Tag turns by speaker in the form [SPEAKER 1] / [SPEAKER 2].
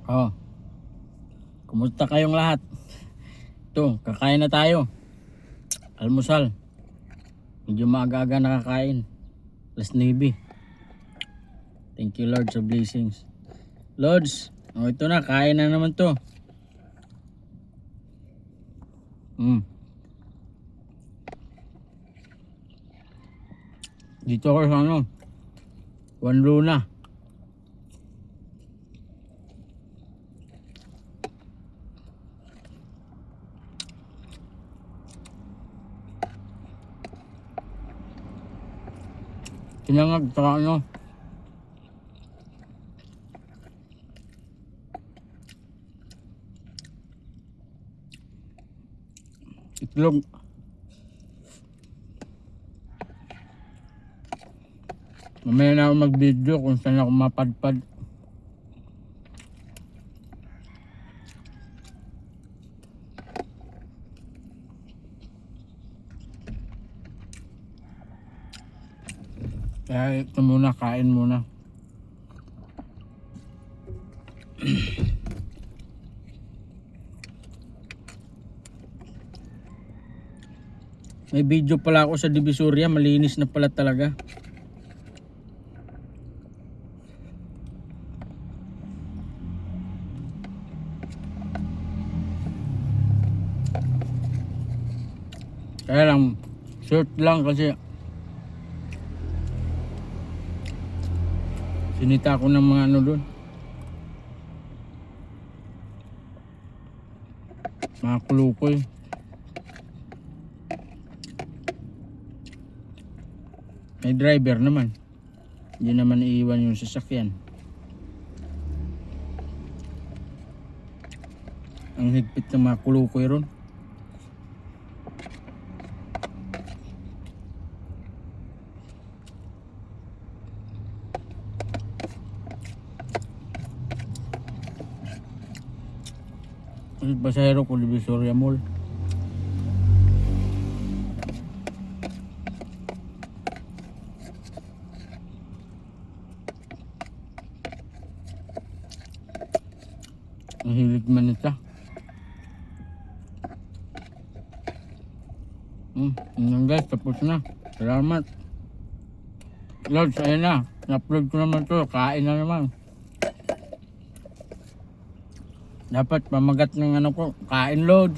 [SPEAKER 1] Oh, kumusta kayong lahat? Ito, kakain na tayo. Almusal. Medyo maaga-aga nakakain. Alas 9. Thank you Lord sa blessings. Lords, oh ito na, kain na naman to. Dito ako sa Juan Luna. Sinangag saka itlog. Mamaya na ako mag-video kung saan ako mapadpad. Kaya ito muna, kain muna. May video pala ako sa Divisoria, malinis na pala talaga. Kaya lang, short lang kasi sinita ko ng mga doon. Mga kulukoy. May driver naman. Hindi naman iiwan yung sasakyan. Ang higpit ng mga kulukoy ron. Ang pasahero ko Divisoria Mall. Ang hilig manita. Yan guys, tapos na. Salamat. Lord, ayun na. Na-upload ko naman to. Kain na naman. Dapat pamagat ng ko. Kain, Lods.